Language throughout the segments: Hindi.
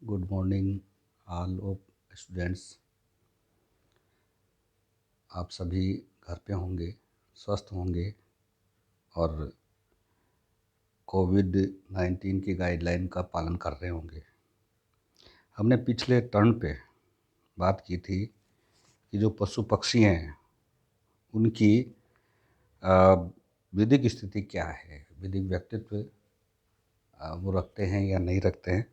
Good morning all of students. आप सभी घर पे होंगे, स्वस्थ होंगे और कोविड-19 की गाइडलाइन का पालन कर रहे होंगे। हमने पिछले टर्न पे बात की थी कि जो पशु पक्षी हैं उनकी अ, विधिक स्थिति क्या है, विधिक व्यक्तित्व वो रखते हैं या नहीं रखते हैं।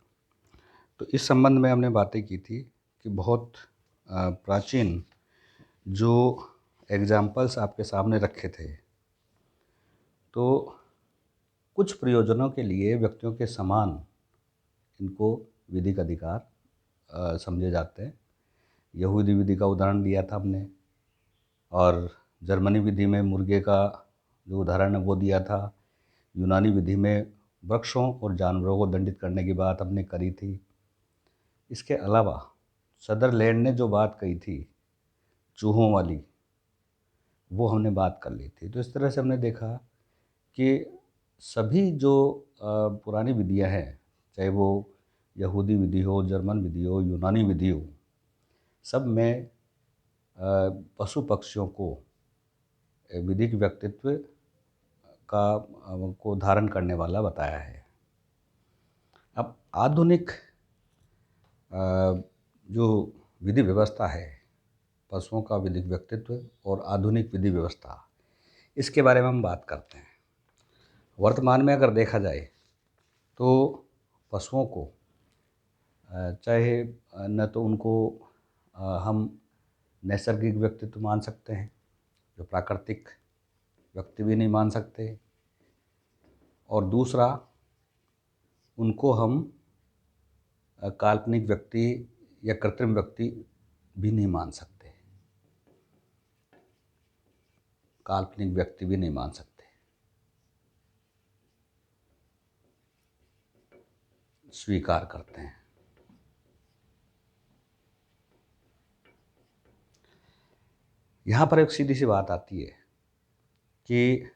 तो इस संबंध में हमने बातें की थी कि बहुत प्राचीन जो एग्जाम्पल्स आपके सामने रखे थे, तो कुछ प्रयोजनों के लिए व्यक्तियों के समान इनको विधिक अधिकार समझे जाते हैं। यहूदी विधि का उदाहरण दिया था हमने, और जर्मनी विधि में मुर्गे का जो उदाहरण है वो दिया था। यूनानी विधि में वृक्षों और जानवरों को दंडित करने की बात हमने करी थी। इसके अलावा सदरलैंड ने जो बात कही थी चूहों वाली, वो हमने बात कर ली थी। तो इस तरह से हमने देखा कि सभी जो पुरानी विधियां हैं, चाहे वो यहूदी विधि हो, जर्मन विधि हो, यूनानी विधि हो, सब में पशु पक्षियों को विधिक व्यक्तित्व का को धारण करने वाला बताया है। अब आधुनिक जो विधि व्यवस्था है, पशुओं का विधिक व्यक्तित्व और आधुनिक विधि व्यवस्था, इसके बारे में हम बात करते हैं। वर्तमान में अगर देखा जाए तो पशुओं को चाहे न तो उनको हम नैसर्गिक व्यक्तित्व मान सकते हैं, जो प्राकृतिक व्यक्ति भी नहीं मान सकते, और दूसरा उनको हम काल्पनिक व्यक्ति या कृत्रिम व्यक्ति भी नहीं मान सकते, काल्पनिक व्यक्ति भी नहीं मान सकते। स्वीकार करते हैं। यहाँ पर एक सीधी सी बात आती है कि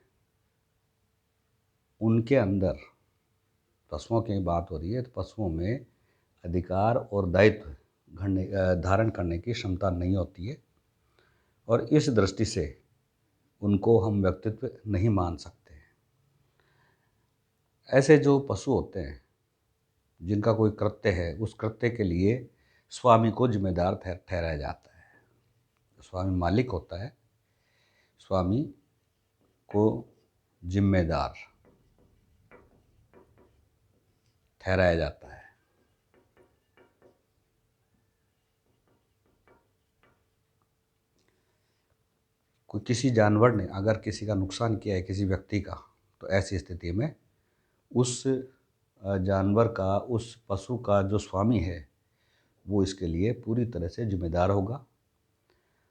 उनके अंदर, पशुओं की बात हो रही है, तो पशुओं में अधिकार और दायित्व धारण करने की क्षमता नहीं होती है, और इस दृष्टि से उनको हम व्यक्तित्व नहीं मान सकते। ऐसे जो पशु होते हैं जिनका कोई कृत्य है, उस कृत्य के लिए स्वामी को जिम्मेदार ठहराया जाता है। स्वामी मालिक होता है, स्वामी को जिम्मेदार ठहराया जाता है। कोई किसी जानवर ने अगर किसी का नुकसान किया है, किसी व्यक्ति का, तो ऐसी स्थिति में उस जानवर का, उस पशु का जो स्वामी है, वो इसके लिए पूरी तरह से जिम्मेदार होगा।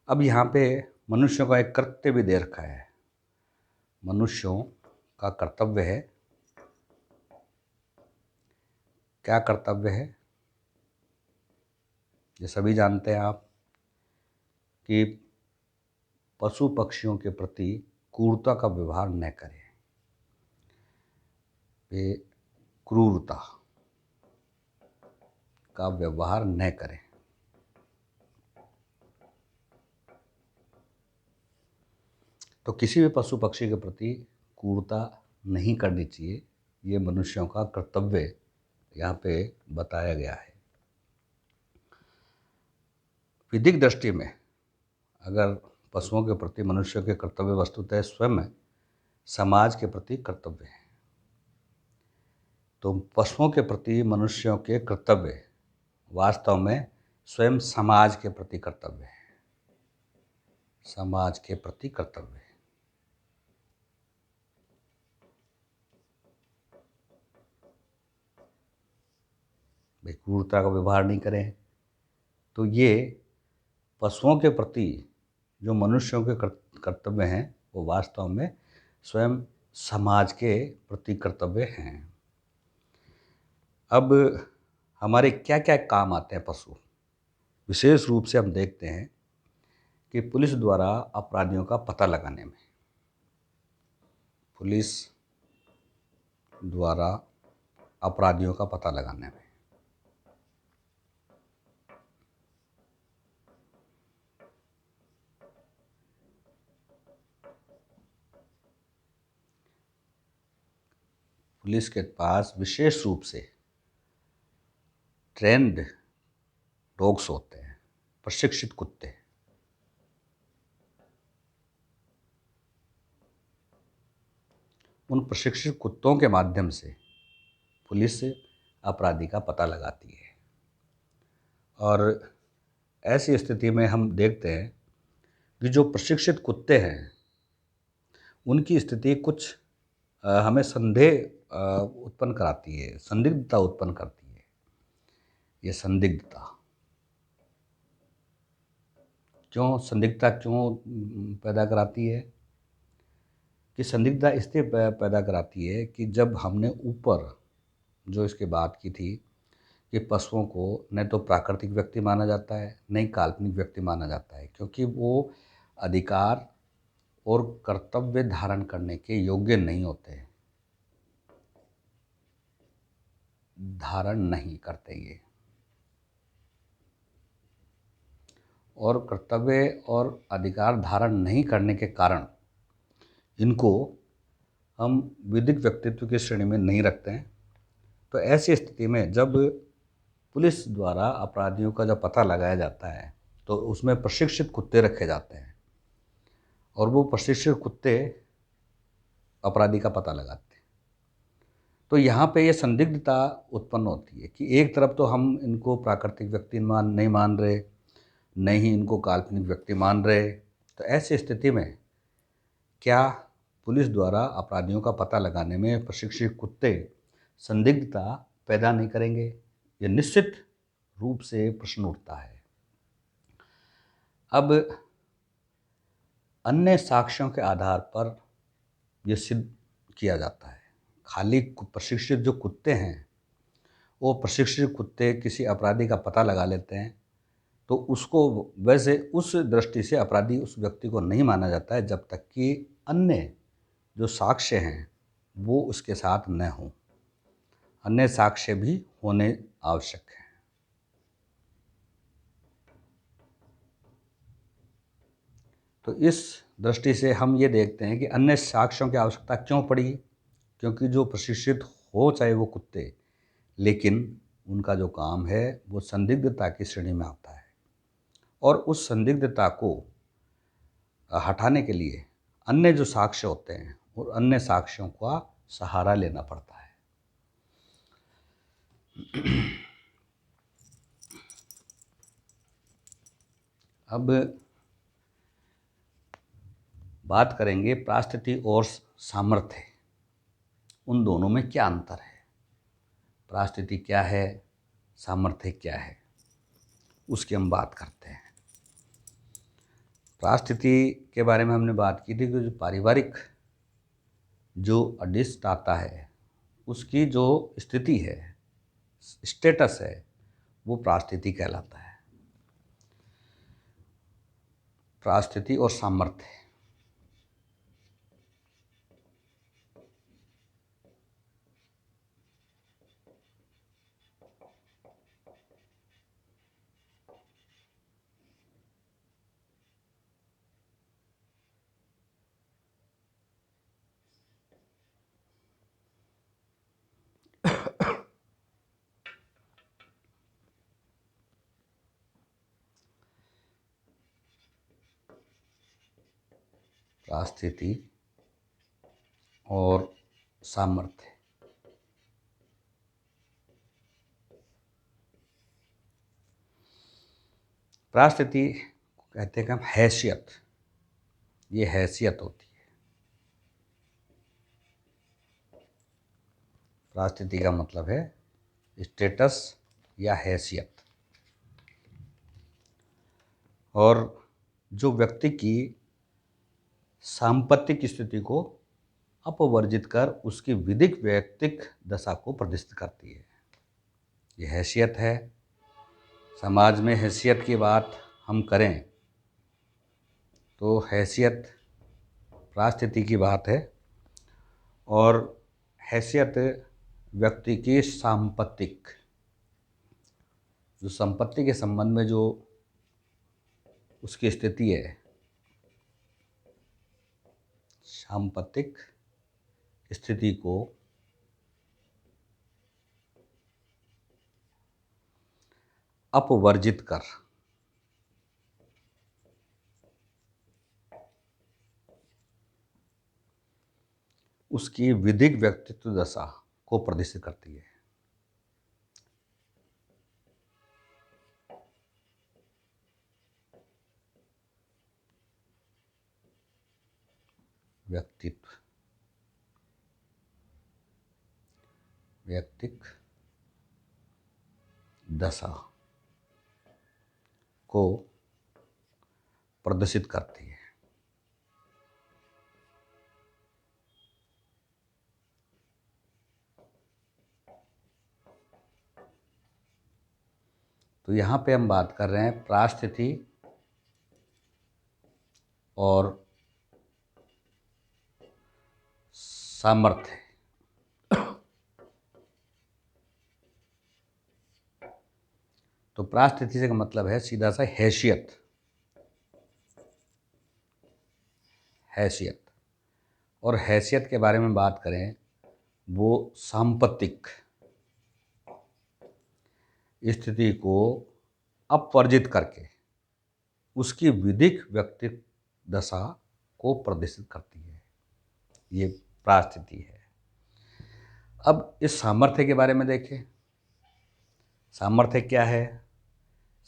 अब यहाँ पे मनुष्यों का एक कर्तव्य भी दे रखा है। मनुष्यों का कर्तव्य है, क्या कर्तव्य है? ये सभी जानते हैं आप कि पशु पक्षियों के प्रति क्रूरता का व्यवहार न करें। वे क्रूरता का व्यवहार न करें। तो किसी भी पशु पक्षी के प्रति क्रूरता नहीं करनी चाहिए, ये मनुष्यों का कर्तव्य यहाँ पे बताया गया है। विधिक दृष्टि में अगर पशुओं के प्रति मनुष्य के कर्तव्य वस्तुतः स्वयं समाज के प्रति कर्तव्य है, तो पशुओं के प्रति मनुष्यों के कर्तव्य वास्तव में स्वयं समाज के प्रति कर्तव्य है। समाज के प्रति कर्तव्य है। भाई क्रूरता का व्यवहार नहीं करें, तो ये पशुओं के प्रति जो मनुष्यों के कर्तव्य हैं, वो वास्तव में स्वयं समाज के प्रति कर्तव्य हैं। अब हमारे क्या क्या काम आते हैं पशु? विशेष रूप से हम देखते हैं कि पुलिस द्वारा अपराधियों का पता लगाने में, पुलिस द्वारा अपराधियों का पता लगाने में, पुलिस के पास विशेष रूप से ट्रेंड डॉग्स होते हैं, प्रशिक्षित कुत्ते। उन प्रशिक्षित कुत्तों के माध्यम से पुलिस अपराधी का पता लगाती है। और ऐसी स्थिति में हम देखते हैं कि जो प्रशिक्षित कुत्ते हैं उनकी स्थिति कुछ हमें संदेह उत्पन्न कराती है, संदिग्धता उत्पन्न करती है। ये संदिग्धता क्यों पैदा कराती है? कि संदिग्धता इसलिए पैदा कराती है कि जब हमने ऊपर जो इसके बात की थी कि पशुओं को न तो प्राकृतिक व्यक्ति माना जाता है, न ही काल्पनिक व्यक्ति माना जाता है, क्योंकि वो अधिकार और कर्तव्य धारण करने के योग्य नहीं होते हैं, धारण नहीं करते ये। और कर्तव्य और अधिकार धारण नहीं करने के कारण इनको हम विधिक व्यक्तित्व की श्रेणी में नहीं रखते हैं। तो ऐसी स्थिति में जब पुलिस द्वारा अपराधियों का जब पता लगाया जाता है तो उसमें प्रशिक्षित कुत्ते रखे जाते हैं और वो प्रशिक्षित कुत्ते अपराधी का पता लगाते हैं। तो यहाँ पे ये संदिग्धता उत्पन्न होती है कि एक तरफ तो हम इनको प्राकृतिक व्यक्ति नहीं मान रहे, न ही इनको काल्पनिक व्यक्ति मान रहे। तो ऐसी स्थिति में क्या पुलिस द्वारा अपराधियों का पता लगाने में प्रशिक्षित कुत्ते संदिग्धता पैदा नहीं करेंगे? ये निश्चित रूप से प्रश्न उठता है। अब अन्य साक्ष्यों के आधार पर यह सिद्ध किया जाता है। खाली प्रशिक्षित जो कुत्ते हैं वो प्रशिक्षित कुत्ते किसी अपराधी का पता लगा लेते हैं तो उसको वैसे उस दृष्टि से अपराधी उस व्यक्ति को नहीं माना जाता है जब तक कि अन्य जो साक्ष्य हैं वो उसके साथ न हों। अन्य साक्ष्य भी होने आवश्यक है। तो इस दृष्टि से हम ये देखते हैं कि अन्य साक्ष्यों की आवश्यकता क्यों पड़ी? क्योंकि जो प्रशिक्षित हो चाहे वो कुत्ते, लेकिन उनका जो काम है वो संदिग्धता की श्रेणी में आता है और उस संदिग्धता को हटाने के लिए अन्य जो साक्ष्य होते हैं और अन्य साक्ष्यों का सहारा लेना पड़ता है। अब बात करेंगे परिस्थिति और सामर्थ्य, उन दोनों में क्या अंतर है। परिस्थिति क्या है, सामर्थ्य क्या है, उसकी हम बात करते हैं। परिस्थिति के बारे में हमने बात की थी कि जो पारिवारिक जो अडिस्ट आता है उसकी जो स्थिति है, स्टेटस है, वो परिस्थिति कहलाता है। परिस्थिति और सामर्थ्य, परिस्थिति और सामर्थ्य। परिस्थिति कहते हैं कि हम हैसियत, ये हैसियत होती है। परिस्थिति का मतलब है स्टेटस या हैसियत। और जो व्यक्ति की सांपत्तिक स्थिति को अपवर्जित कर उसकी विधिक वैयक्तिक दशा को प्रदर्शित करती है, ये हैसियत है। समाज में हैसियत की बात हम करें तो हैसियत परिस्थिति की बात है और हैसियत व्यक्ति की सांपत्तिक, जो संपत्ति के संबंध में जो उसकी स्थिति है, सांपत्तिक स्थिति को अपवर्जित कर उसकी विधिक व्यक्तित्व दशा को प्रदर्शित करती है। व्यक्तिक दशा को प्रदर्शित करती है। तो यहाँ पे हम बात कर रहे हैं परास्थिति और सामर्थ्य। तो परास्थिति से का मतलब है सीधा सा हैसियत। और हैसियत के बारे में बात करें, वो सांपत्तिक स्थिति को अपवर्जित करके उसकी विधिक व्यक्तित्व दशा को प्रदर्शित करती है। ये परास्थिति है। अब इस सामर्थ्य के बारे में देखें। सामर्थ्य क्या है?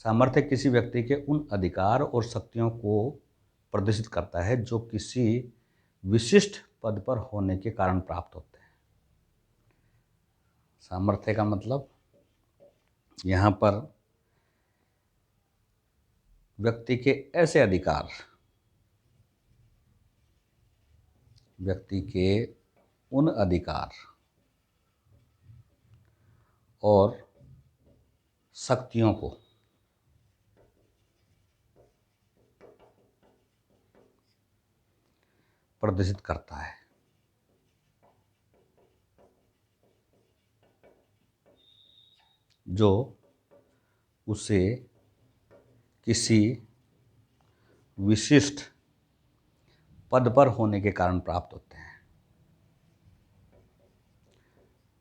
सामर्थ्य किसी व्यक्ति के उन अधिकार और शक्तियों को प्रदर्शित करता है जो किसी विशिष्ट पद पर होने के कारण प्राप्त होते हैं। सामर्थ्य का मतलब यहाँ पर व्यक्ति के ऐसे अधिकार, व्यक्ति के उन अधिकार और शक्तियों को प्रदर्शित करता है जो उसे किसी विशिष्ट पद पर होने के कारण प्राप्त होते हैं।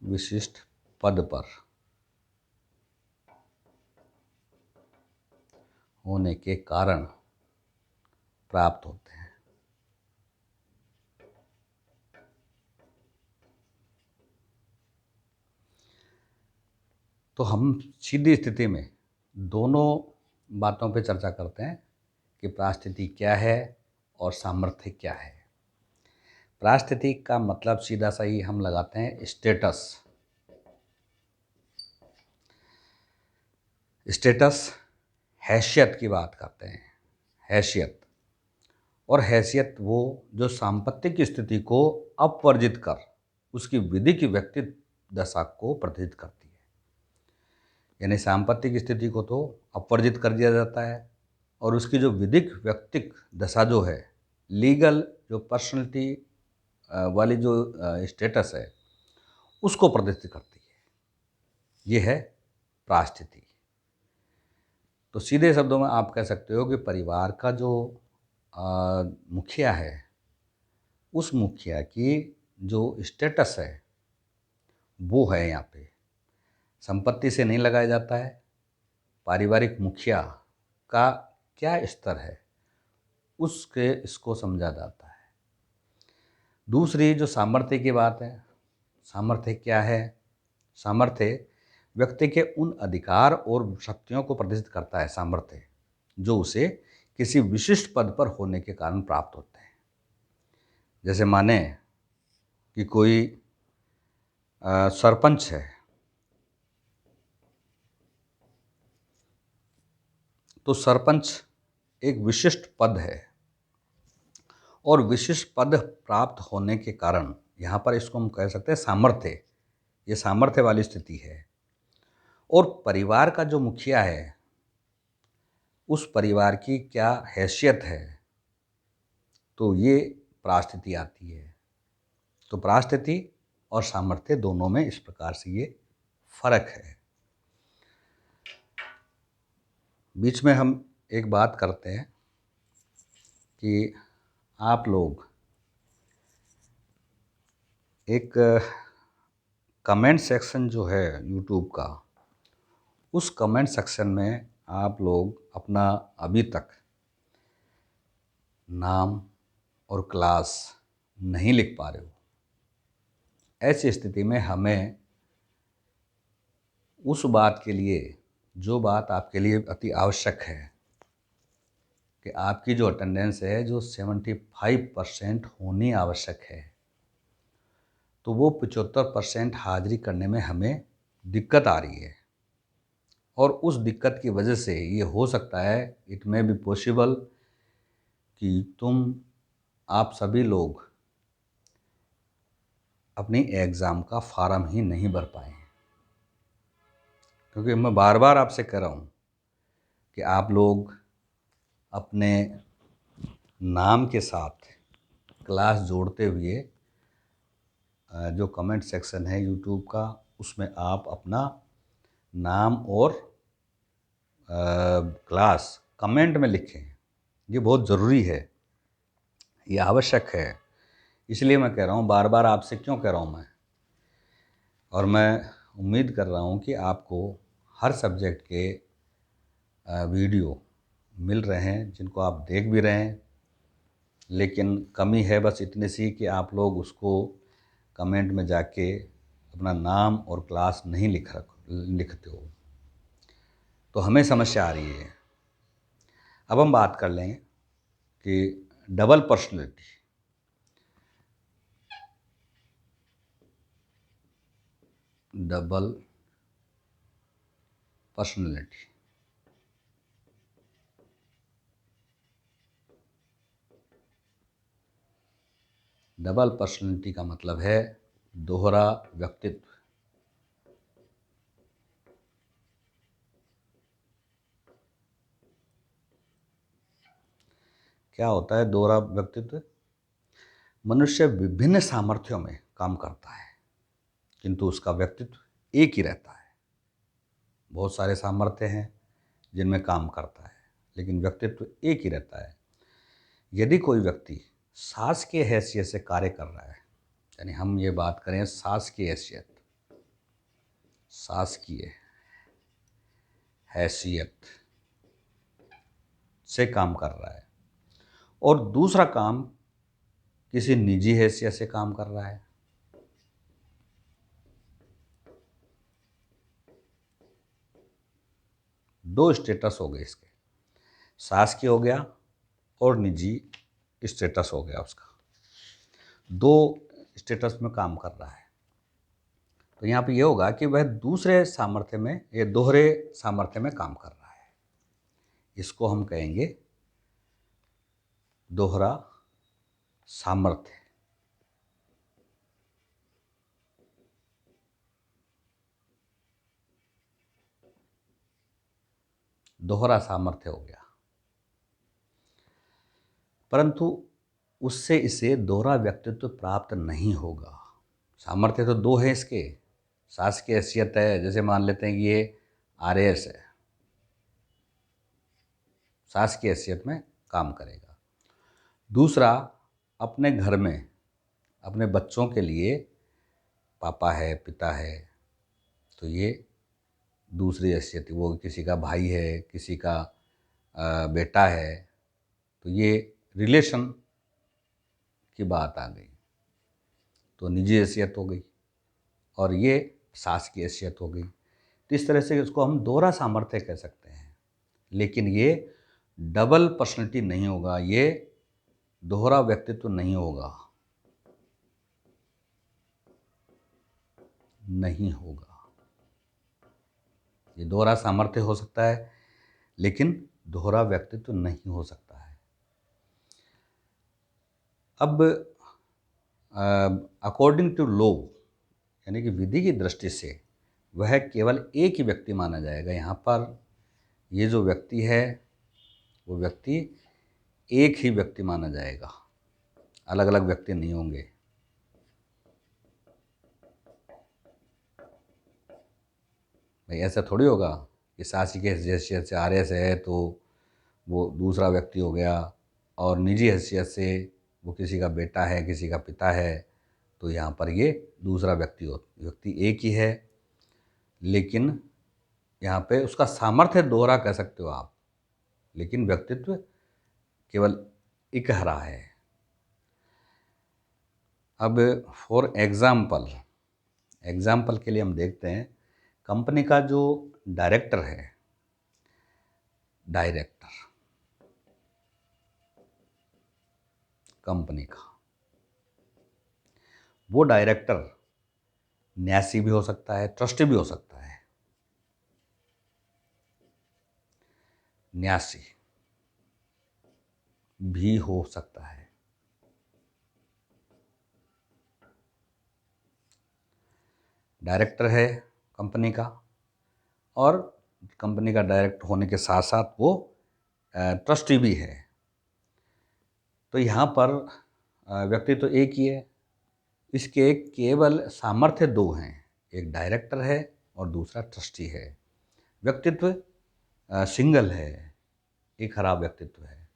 विशिष्ट पद पर होने के कारण प्राप्त होते हैं। तो हम सीधी स्थिति में दोनों बातों पे चर्चा करते हैं कि परास्थिति क्या है और सामर्थ्य क्या है। परास्थिति का मतलब सीधा सा ही हम लगाते हैं स्टेटस। स्टेटस हैसियत की बात करते हैं। हैसियत, और हैसियत वो जो सांपत्तिक स्थिति को अपवर्जित कर उसकी विधि की व्यक्तित्व दशा को प्रदर्शित करती है। यानी सांपत्तिक स्थिति को तो अपवर्जित कर दिया जाता है और उसकी जो विधिक व्यक्तिक दशा जो है, लीगल जो पर्सनैलिटी वाली जो स्टेटस है, उसको प्रदर्शित करती है। ये है परास्थिति। तो सीधे शब्दों में आप कह सकते हो कि परिवार का जो मुखिया है, उस मुखिया की जो स्टेटस है वो है यहाँ पे। संपत्ति से नहीं लगाया जाता है। पारिवारिक मुखिया का क्या स्तर है उसके इसको समझा जाता है। दूसरी जो सामर्थ्य की बात है, सामर्थ्य क्या है? सामर्थ्य व्यक्ति के उन अधिकार और शक्तियों को प्रदर्शित करता है। सामर्थ्य जो उसे किसी विशिष्ट पद पर होने के कारण प्राप्त होते हैं। जैसे माने कि कोई सरपंच है, तो सरपंच एक विशिष्ट पद है और विशिष्ट पद प्राप्त होने के कारण यहाँ पर इसको हम कह सकते हैं सामर्थ्य। ये सामर्थ्य वाली स्थिति है। और परिवार का जो मुखिया है, उस परिवार की क्या हैसियत है, तो ये परास्थिति आती है। तो परास्थिति और सामर्थ्य दोनों में इस प्रकार से ये फर्क है। बीच में हम एक बात करते हैं कि आप लोग एक कमेंट सेक्शन जो है यूट्यूब का, उस कमेंट सेक्शन में आप लोग अपना अभी तक नाम और क्लास नहीं लिख पा रहे हो, ऐसी स्थिति में हमें उस बात के लिए, जो बात आपके लिए अति आवश्यक है कि आपकी जो अटेंडेंस है जो 75% होनी आवश्यक है, तो वो 75% हाजिरी करने में हमें दिक्कत आ रही है। और उस दिक्कत की वजह से ये हो सकता है, इट मे बी पॉसिबल, कि आप सभी लोग अपनी एग्ज़ाम का फार्म ही नहीं भर पाए। क्योंकि मैं बार बार आपसे कह रहा हूँ कि आप लोग अपने नाम के साथ क्लास जोड़ते हुए जो कमेंट सेक्शन है यूट्यूब का, उसमें आप अपना नाम और क्लास कमेंट में लिखें। ये बहुत ज़रूरी है, ये आवश्यक है। इसलिए मैं कह रहा हूँ, बार बार आपसे क्यों कह रहा हूँ मैं, और मैं उम्मीद कर रहा हूँ कि आपको हर सब्जेक्ट के वीडियो मिल रहे हैं, जिनको आप देख भी रहे हैं। लेकिन कमी है बस इतनी सी कि आप लोग उसको कमेंट में जाके अपना नाम और क्लास नहीं लिखते हो, तो हमें समस्या आ रही है। अब हम बात कर लें कि double personality, double personality double personality का मतलब है दोहरा व्यक्तित्व। क्या होता है दोहरा व्यक्तित्व? मनुष्य विभिन्न सामर्थ्यों में काम करता है, किंतु उसका व्यक्तित्व एक ही रहता है। बहुत सारे सामर्थ्य हैं जिनमें काम करता है, लेकिन व्यक्तित्व एक ही रहता है। यदि कोई व्यक्ति शासकीय हैसियत से कार्य कर रहा है, यानी हम ये बात करें शासकीय हैसियत, शासकीय हैसियत से काम कर रहा है, और दूसरा काम किसी निजी हैसियत से काम कर रहा है, दो स्टेटस हो गए इसके, शासकीय हो गया और निजी स्टेटस हो गया उसका, दो स्टेटस में काम कर रहा है। तो यहाँ पे ये होगा कि वह दूसरे सामर्थ्य में या दोहरे सामर्थ्य में काम कर रहा है। इसको हम कहेंगे दोहरा सामर्थ्य। दोहरा सामर्थ्य हो गया, परंतु उससे इसे दोहरा व्यक्तित्व प्राप्त नहीं होगा। सामर्थ्य तो दो है इसके, शासकीय हैसियत है, जैसे मान लेते हैं कि ये आरएएस है, शासकीय हैसियत में काम करेगा। दूसरा, अपने घर में अपने बच्चों के लिए पापा है, पिता है, तो ये दूसरी हैसियत, वो किसी का भाई है, किसी का बेटा है, तो ये रिलेशन की बात आ गई, तो निजी हैसियत हो गई, और ये शासकीय हैसियत हो गई। तो इस तरह से इसको हम दोहरा सामर्थ्य कह सकते हैं, लेकिन ये डबल पर्सनैलिटी नहीं होगा, ये दोहरा व्यक्तित्व नहीं होगा, नहीं होगा। ये दोहरा सामर्थ्य हो सकता है, लेकिन दोहरा व्यक्तित्व नहीं हो सकता है। अब अकॉर्डिंग टू लॉ, यानी कि विधि की दृष्टि से वह केवल एक ही व्यक्ति माना जाएगा। यहाँ पर ये जो व्यक्ति है वो व्यक्ति एक ही व्यक्ति माना जाएगा, अलग अलग व्यक्ति नहीं होंगे। भाई ऐसा थोड़ी होगा कि शासकीय हैसियत से आरएएस है तो वो दूसरा व्यक्ति हो गया, और निजी हैसियत से वो किसी का बेटा है, किसी का पिता है, तो यहाँ पर ये दूसरा व्यक्ति एक ही है, लेकिन यहाँ पे उसका सामर्थ्य दोहरा कह सकते हो आप, लेकिन व्यक्तित्व केवल इकहरा है। अब फॉर एग्जाम्पल के लिए हम देखते हैं कंपनी का जो डायरेक्टर है, डायरेक्टर कंपनी का, वो डायरेक्टर न्यासी भी हो सकता है, ट्रस्टी भी हो सकता है। न्यासी भी हो सकता है। डायरेक्टर है कंपनी का, और कंपनी का डायरेक्टर होने के साथ साथ वो ट्रस्टी भी है। तो यहाँ पर व्यक्ति तो एक ही है, इसके केवल सामर्थ्य दो हैं, एक डायरेक्टर है और दूसरा ट्रस्टी है। व्यक्तित्व सिंगल है, एक खराब व्यक्तित्व है।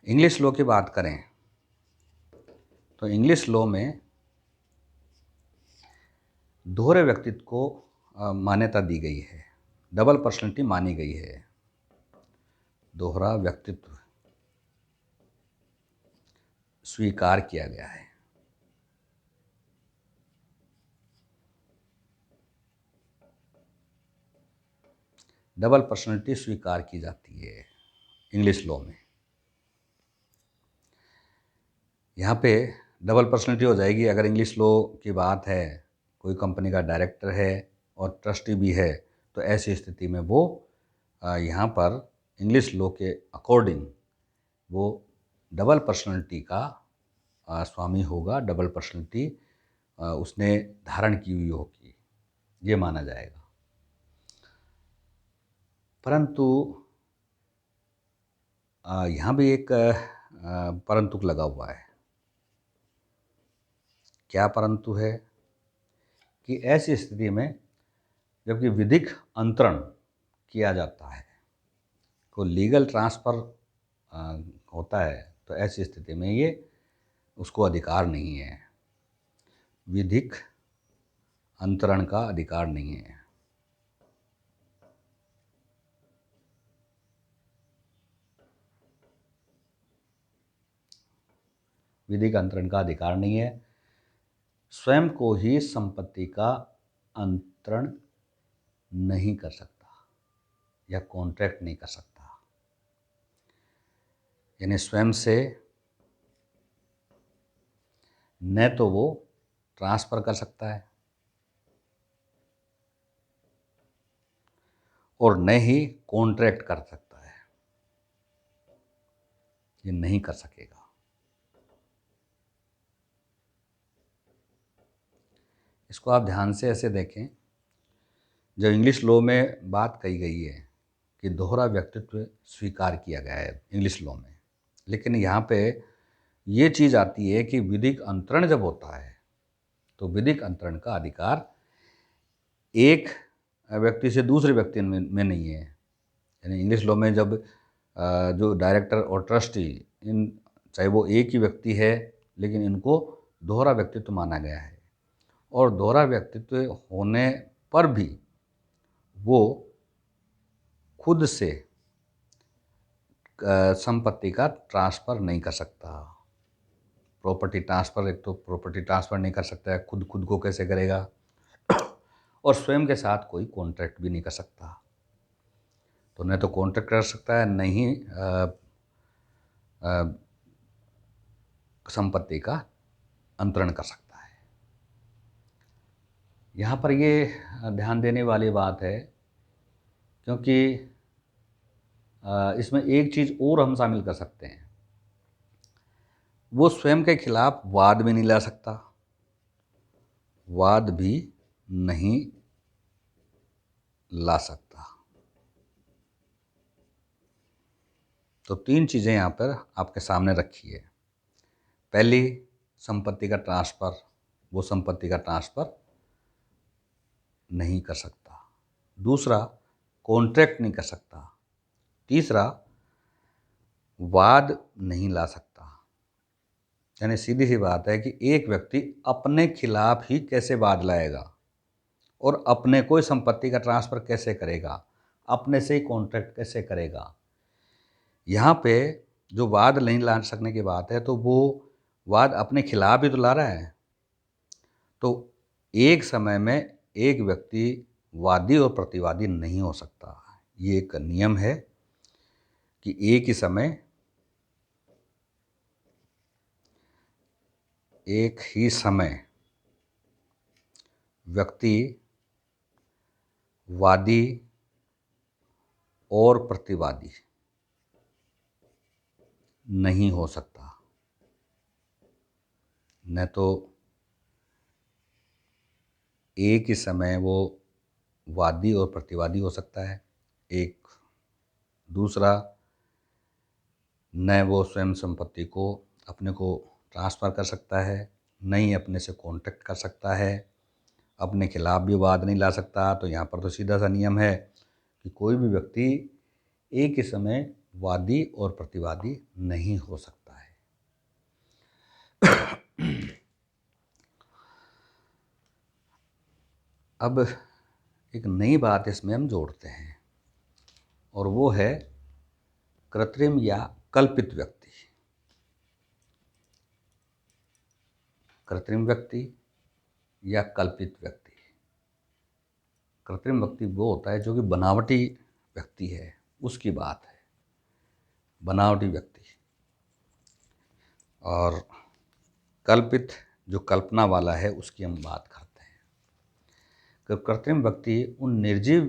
इंग्लिश लॉ की बात करें तो इंग्लिश लॉ में दोहरे व्यक्तित्व को मान्यता दी गई है, डबल पर्सनैलिटी मानी गई है। दोहरा व्यक्तित्व स्वीकार किया गया है। डबल पर्सनैलिटी स्वीकार की जाती है इंग्लिश लॉ में। यहाँ पे डबल पर्सनैलिटी हो जाएगी अगर इंग्लिश लॉ की बात है, कोई कंपनी का डायरेक्टर है और ट्रस्टी भी है, तो ऐसी स्थिति में वो यहाँ पर इंग्लिश लॉ के अकॉर्डिंग वो डबल पर्सनैलिटी का स्वामी होगा, डबल पर्सनैलिटी उसने धारण की हुई होगी, ये माना जाएगा। परंतु यहाँ भी एक परंतु लगा हुआ है। क्या परंतु है कि ऐसी स्थिति में जबकि विधिक अंतरण किया जाता है, को लीगल ट्रांसफ़र होता है, तो ऐसी स्थिति में ये उसको अधिकार नहीं है, विधिक अंतरण का अधिकार नहीं है। विधिक अंतरण का अधिकार नहीं है। स्वयं को ही संपत्ति का अंतरण नहीं कर सकता या कॉन्ट्रैक्ट नहीं कर सकता, यानी स्वयं से न तो वो ट्रांसफ़र कर सकता है और न ही कॉन्ट्रैक्ट कर सकता है, ये नहीं कर सकेगा। इसको आप ध्यान से ऐसे देखें, जो इंग्लिश लॉ में बात कही गई है कि दोहरा व्यक्तित्व स्वीकार किया गया है इंग्लिश लॉ में, लेकिन यहाँ पे ये चीज़ आती है कि विधिक अंतरण जब होता है तो विधिक अंतरण का अधिकार एक व्यक्ति से दूसरे व्यक्ति में नहीं है। यानी इंग्लिश लॉ में जब जो डायरेक्टर और ट्रस्टी, इन चाहे वो एक ही व्यक्ति है, लेकिन इनको दोहरा व्यक्तित्व माना गया है, और दोहरा व्यक्तित्व होने पर भी वो खुद से संपत्ति का ट्रांसफ़र नहीं कर सकता। प्रॉपर्टी ट्रांसफ़र, एक तो प्रॉपर्टी ट्रांसफ़र नहीं कर सकता है, खुद खुद को कैसे करेगा, और स्वयं के साथ कोई कॉन्ट्रैक्ट भी नहीं कर सकता। तो न तो कॉन्ट्रैक्ट कर सकता है, न ही संपत्ति का अंतरण कर सकता है। यहाँ पर ये ध्यान देने वाली बात है, क्योंकि इसमें एक चीज़ और हम शामिल कर सकते हैं, वो स्वयं के खिलाफ वाद भी नहीं ला सकता, वाद भी नहीं ला सकता। तो तीन चीज़ें यहाँ पर आपके सामने रखी है। पहली, संपत्ति का ट्रांसफ़र, वो संपत्ति का ट्रांसफ़र नहीं कर सकता। दूसरा, कॉन्ट्रैक्ट नहीं कर सकता। तीसरा, वाद नहीं ला सकता। यानी सीधी सी बात है कि एक व्यक्ति अपने खिलाफ ही कैसे वाद लाएगा, और अपने कोई संपत्ति का ट्रांसफ़र कैसे करेगा, अपने से ही कॉन्ट्रैक्ट कैसे करेगा। यहाँ पे जो वाद नहीं ला सकने की बात है, तो वो वाद अपने खिलाफ ही तो ला रहा है। तो एक समय में एक व्यक्ति वादी और प्रतिवादी नहीं हो सकता। ये एक नियम है कि एक ही समय व्यक्ति वादी और प्रतिवादी नहीं हो सकता। न तो एक ही समय वो वादी और प्रतिवादी हो सकता है, एक दूसरा न वो स्वयं संपत्ति को अपने को ट्रांसफ़र कर सकता है, न ही अपने से कॉन्ट्रैक्ट कर सकता है, अपने खिलाफ भी वाद नहीं ला सकता। तो यहाँ पर तो सीधा सा नियम है कि कोई भी व्यक्ति एक ही समय वादी और प्रतिवादी नहीं हो सकता है। अब एक नई बात इसमें हम जोड़ते हैं और वो है कृत्रिम या कल्पित व्यक्ति। कृत्रिम व्यक्ति या कल्पित व्यक्ति। कृत्रिम व्यक्ति वो होता है जो कि बनावटी व्यक्ति है, उसकी बात है, बनावटी व्यक्ति। और कल्पित जो कल्पना वाला है उसकी हम बात करते हैं। कि कृत्रिम व्यक्ति उन निर्जीव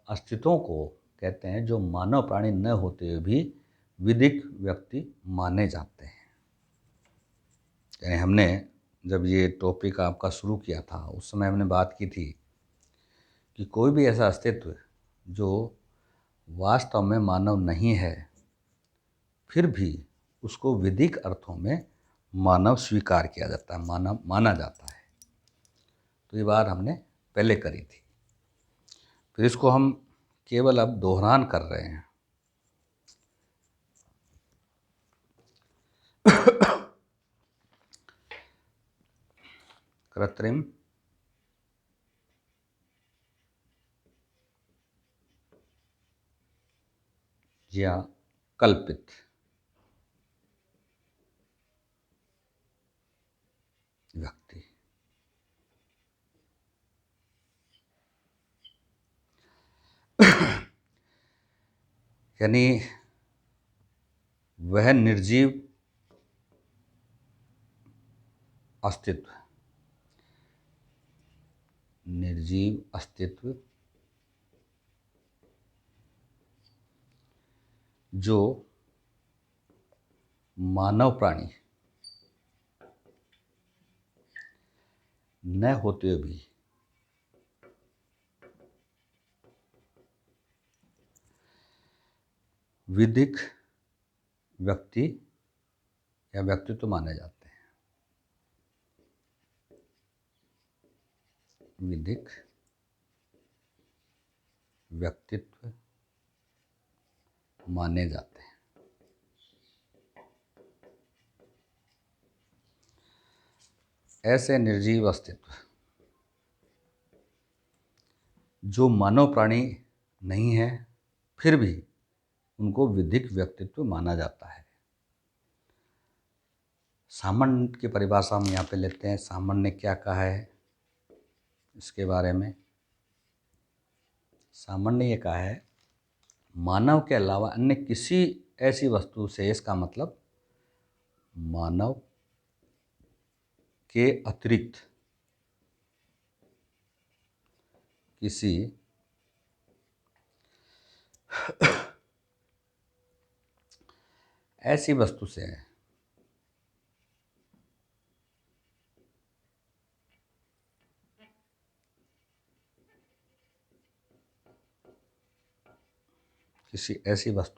अस्तित्वों को कहते हैं जो मानव प्राणी न होते हुए भी विधिक व्यक्ति माने जाते हैं। यानी हमने जब ये टॉपिक आपका शुरू किया था उस समय हमने बात की थी कि कोई भी ऐसा अस्तित्व जो वास्तव में मानव नहीं है फिर भी उसको विधिक अर्थों में मानव स्वीकार किया जाता है, मानव माना जाता है। तो ये बात हमने पहले करी थी, फिर इसको हम केवल अब दोहरान कर रहे हैं। कृत्रिम या कल्पित व्यक्ति। यानी वह निर्जीव अस्तित्व जो मानव प्राणी न होते हुए भी विधिक व्यक्ति या व्यक्तित्व माने जाते हैं। विधिक व्यक्तित्व माने जाते हैं। ऐसे निर्जीव अस्तित्व जो मानव प्राणी नहीं है फिर भी उनको विधिक व्यक्तित्व माना जाता है। सामान्य की परिभाषा हम यहाँ पे लेते हैं। सामान्य ने क्या कहा है इसके बारे में? सामान्य ने ये कहा है मानव के अलावा अन्य किसी ऐसी वस्तु से, इसका मतलब मानव के अतिरिक्त किसी ऐसी वस्तु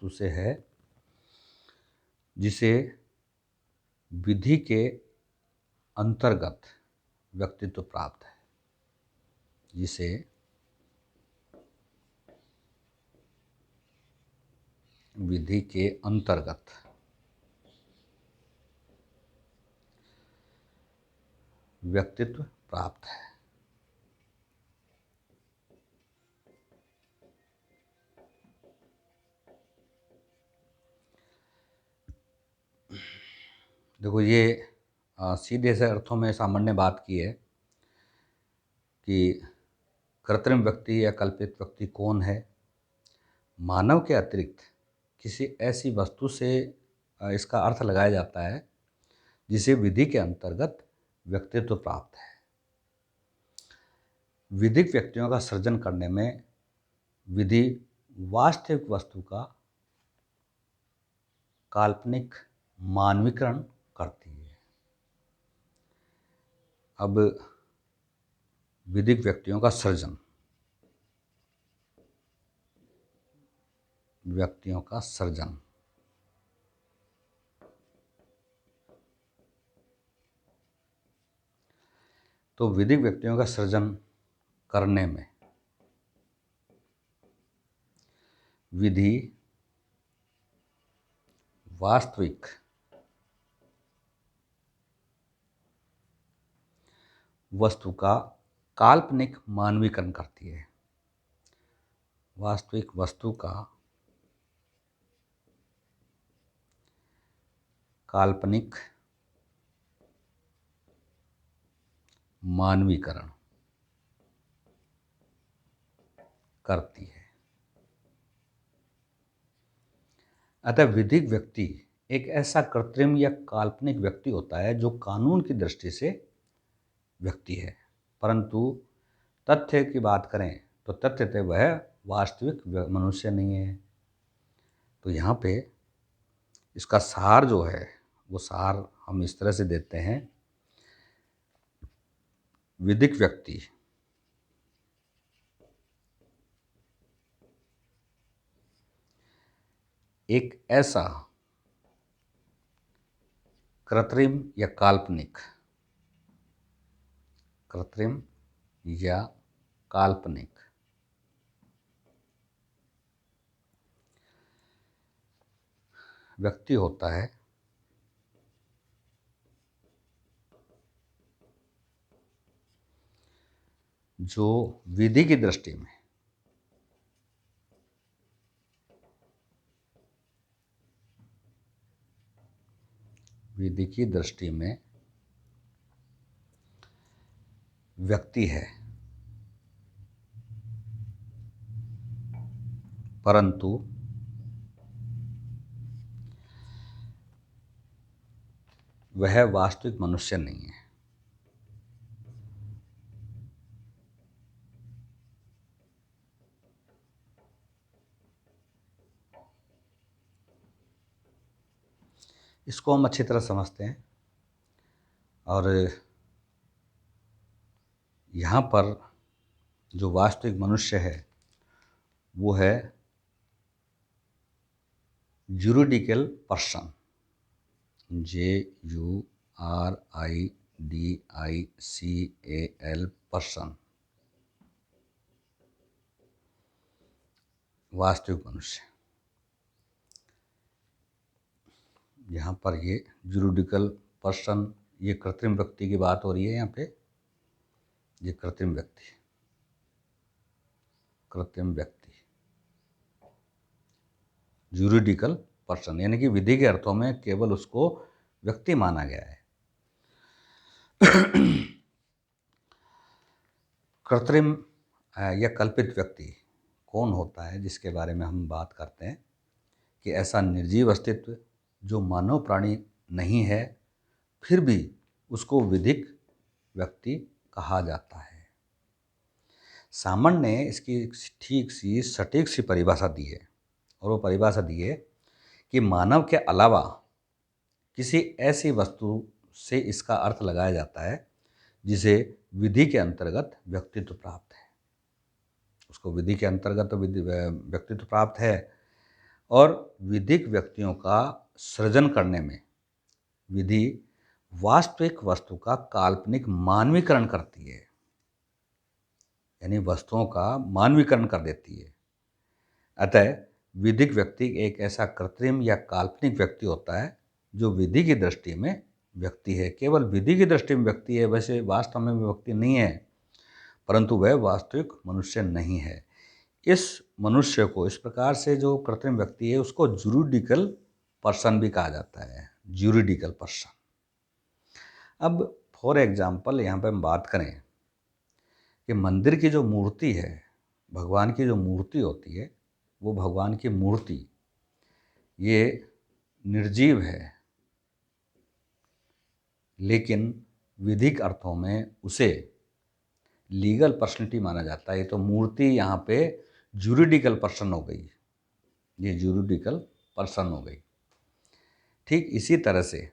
से है जिसे विधि के अंतर्गत व्यक्तित्व प्राप्त है। जिसे विधि के अंतर्गत व्यक्तित्व प्राप्त है। देखो, ये सीधे से अर्थों में सामान्य बात की है कि कृत्रिम व्यक्ति या कल्पित व्यक्ति कौन है। मानव के अतिरिक्त किसी ऐसी वस्तु से इसका अर्थ लगाया जाता है जिसे विधि के अंतर्गत व्यक्तित्व प्राप्त है। विधिक व्यक्तियों का सृजन करने में विधि वास्तविक वस्तु का काल्पनिक मानवीकरण करती है। अब विधिक व्यक्तियों का सृजन, व्यक्तियों का सृजन तो विधिक व्यक्तियों का सृजन करने में विधि वास्तविक वस्तु का काल्पनिक मानवीकरण करती है। वास्तविक वस्तु का काल्पनिक मानवीकरण करती है। अतः विधिक व्यक्ति एक ऐसा कृत्रिम या काल्पनिक व्यक्ति होता है जो कानून की दृष्टि से व्यक्ति है, परंतु तथ्य की बात करें तो तथ्यतः वह वास्तविक मनुष्य नहीं है। तो यहाँ पे इसका सार जो है वो सार हम इस तरह से देते हैं। विधिक व्यक्ति एक ऐसा कृत्रिम या काल्पनिक व्यक्ति होता है जो विधि की दृष्टि में व्यक्ति है, परंतु वह वास्तविक मनुष्य नहीं है। इसको हम अच्छी तरह समझते हैं और यहाँ पर जो वास्तविक मनुष्य है वो है जूरिडिकल पर्सन, JURIDICAL पर्सन, वास्तविक मनुष्य। यहाँ पर ये जूरिडिकल पर्सन, ये कृत्रिम व्यक्ति की बात हो रही है। यहाँ पे ये कृत्रिम व्यक्ति जूरिडिकल पर्सन, यानी कि विधि के अर्थों में केवल उसको व्यक्ति माना गया है। कृत्रिम या कल्पित व्यक्ति कौन होता है जिसके बारे में हम बात करते हैं कि ऐसा निर्जीव अस्तित्व जो मानव प्राणी नहीं है फिर भी उसको विधिक व्यक्ति कहा जाता है। सामन ने इसकी ठीक सी सटीक सी परिभाषा दी है और वो परिभाषा दी है कि मानव के अलावा किसी ऐसी वस्तु से इसका अर्थ लगाया जाता है जिसे विधि के अंतर्गत व्यक्तित्व प्राप्त है। उसको विधि के अंतर्गत व्यक्तित्व प्राप्त है और विधिक व्यक्तियों का सृजन करने में विधि वास्तविक वस्तु का काल्पनिक मानवीकरण करती है, यानी वस्तुओं का मानवीकरण कर देती है। अतः विधिक व्यक्ति एक ऐसा कृत्रिम या काल्पनिक व्यक्ति होता है जो विधि की दृष्टि में व्यक्ति है, केवल विधि की दृष्टि में व्यक्ति है, वैसे वास्तव में व्यक्ति नहीं है, परंतु वह वास्तविक मनुष्य नहीं है। इस मनुष्य को, इस प्रकार से जो कृत्रिम व्यक्ति है उसको जूरिडिकल पर्सन भी कहा जाता है, जूरिडिकल पर्सन। अब फॉर एग्ज़ाम्पल यहाँ पे हम बात करें कि मंदिर की जो मूर्ति है, भगवान की जो मूर्ति होती है, वो भगवान की मूर्ति ये निर्जीव है, लेकिन विधिक अर्थों में उसे लीगल पर्सनैलिटी माना जाता है। ये तो मूर्ति यहाँ पे जूरिडिकल पर्सन हो गई, ये जूरिडिकल पर्सन हो गई। ठीक इसी तरह से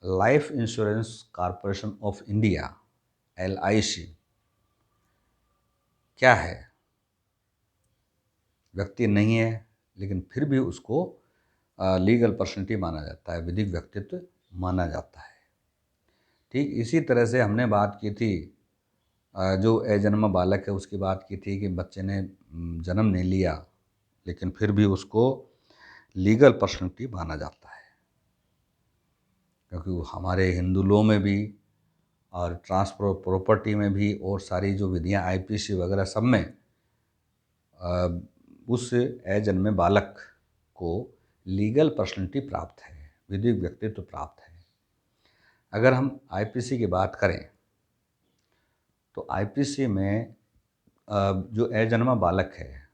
life insurance corporation of India LIC क्या है? व्यक्ति नहीं है, लेकिन फिर भी उसको लीगल पर्सनैलिटी माना जाता है, विधिक व्यक्तित्व माना जाता है। ठीक इसी तरह से हमने बात की थी जो अजन्मा बालक है उसकी बात की थी कि बच्चे ने जन्म नहीं लिया, लेकिन फिर भी उसको लीगल पर्सनैलिटी माना जाता है, क्योंकि वो हमारे हिंदू लॉ में भी और ट्रांसफर प्रॉपर्टी में भी और सारी जो विधियाँ IPC वगैरह सब में उस अजन्मे बालक को लीगल पर्सनैलिटी प्राप्त है, विधिक व्यक्तित्व प्राप्त है। अगर हम IPC की बात करें तो IPC में जो अजन्मा बालक है,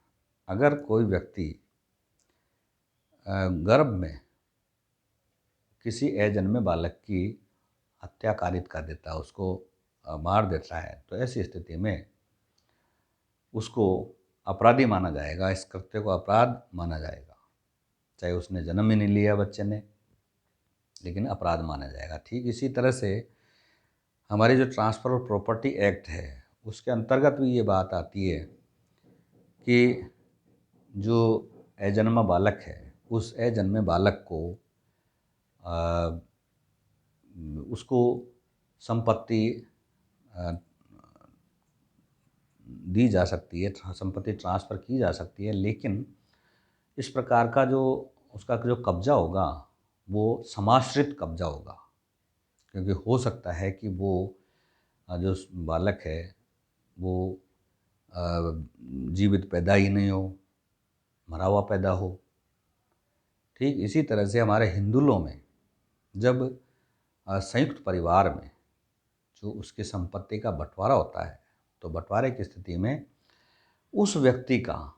अगर कोई व्यक्ति गर्भ में किसी अजन्मे बालक की हत्या कारित कर देता है, उसको मार देता है, तो ऐसी स्थिति में उसको अपराधी माना जाएगा, इस कृत्य को अपराध माना जाएगा, चाहे उसने जन्म ही नहीं लिया बच्चे ने, लेकिन अपराध माना जाएगा। ठीक इसी तरह से हमारी जो ट्रांसफ़र ऑफ प्रॉपर्टी एक्ट है उसके अंतर्गत भी ये बात आती है कि जो अजन्मा बालक है उस अजन्मे बालक को उसको संपत्ति दी जा सकती है, संपत्ति ट्रांसफ़र की जा सकती है, लेकिन इस प्रकार का जो उसका जो कब्ज़ा होगा वो समाश्रित कब्ज़ा होगा, क्योंकि हो सकता है कि वो जो बालक है वो जीवित पैदा ही नहीं हो, मरा हुआ पैदा हो। ठीक इसी तरह से हमारे हिंदू लॉ में जब संयुक्त परिवार में जो उसकी संपत्ति का बंटवारा होता है, तो बंटवारे की स्थिति में उस व्यक्ति का,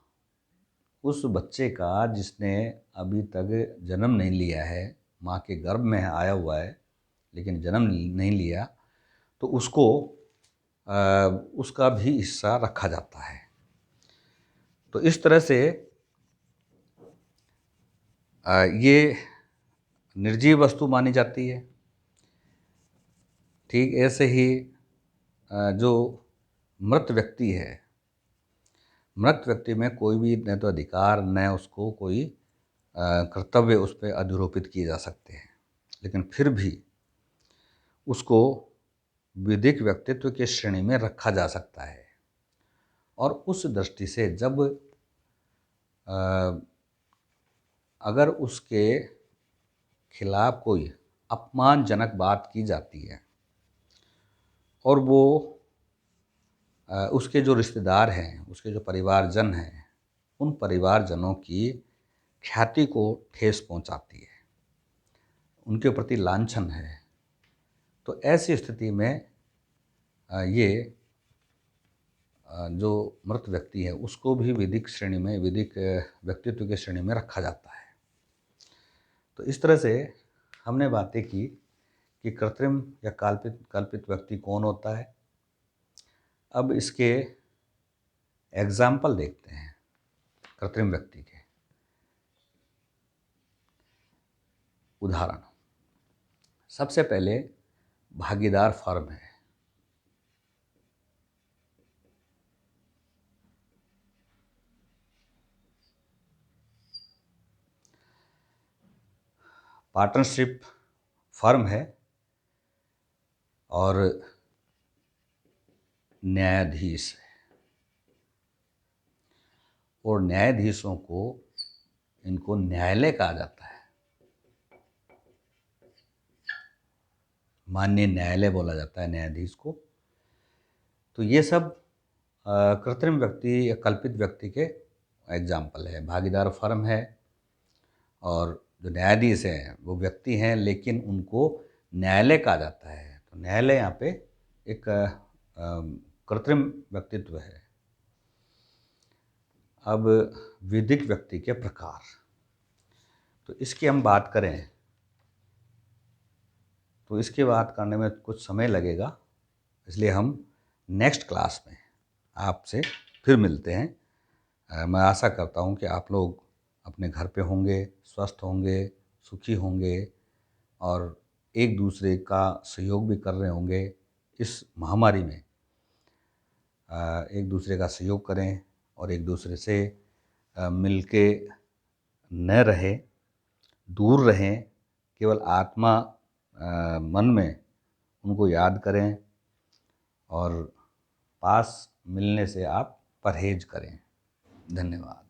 उस बच्चे का जिसने अभी तक जन्म नहीं लिया है, माँ के गर्भ में आया हुआ है लेकिन जन्म नहीं लिया, तो उसको उसका भी हिस्सा रखा जाता है। तो इस तरह से ये निर्जीव वस्तु मानी जाती है। ठीक ऐसे ही जो मृत व्यक्ति है, मृत व्यक्ति में कोई भी न तो अधिकार न उसको कोई कर्तव्य उस पर अधिरोपित किए जा सकते हैं, लेकिन फिर भी उसको विधिक व्यक्तित्व के श्रेणी में रखा जा सकता है। और उस दृष्टि से जब अगर उसके खिलाफ कोई अपमानजनक बात की जाती है और वो उसके जो रिश्तेदार हैं, उसके जो परिवारजन हैं, उन परिवारजनों की ख्याति को ठेस पहुंचाती है, उनके प्रति लांछन है, तो ऐसी स्थिति में ये जो मृत व्यक्ति है उसको भी विधिक श्रेणी में, विधिक व्यक्तित्व के श्रेणी में रखा जाता है। तो इस तरह से हमने बातें की कि कृत्रिम या कल्पित व्यक्ति कौन होता है। अब इसके एग्जाम्पल देखते हैं कृत्रिम व्यक्ति के। उदाहरण, सबसे पहले भागीदार फर्म है। पार्टनरशिप फर्म है और न्यायाधीश है, और न्यायाधीशों को इनको न्यायालय कहा जाता है, माननीय न्यायालय बोला जाता है न्यायाधीश को। तो ये सब कृत्रिम व्यक्ति या कल्पित व्यक्ति के एग्जाम्पल है। भागीदार फर्म है और जो न्यायाधीश हैं वो व्यक्ति हैं, लेकिन उनको न्यायालय कहा जाता है। तो न्यायालय यहाँ पे एक कृत्रिम व्यक्तित्व है। अब विधिक व्यक्ति के प्रकार, तो इसकी हम बात करें तो इसकी बात करने में कुछ समय लगेगा, इसलिए हम नेक्स्ट क्लास में आपसे फिर मिलते हैं। मैं आशा करता हूँ कि आप लोग अपने घर पे होंगे, स्वस्थ होंगे, सुखी होंगे और एक दूसरे का सहयोग भी कर रहे होंगे। इस महामारी में एक दूसरे का सहयोग करें और एक दूसरे से मिलके न रहें, दूर रहें, केवल आत्मा मन में उनको याद करें और पास मिलने से आप परहेज करें। धन्यवाद।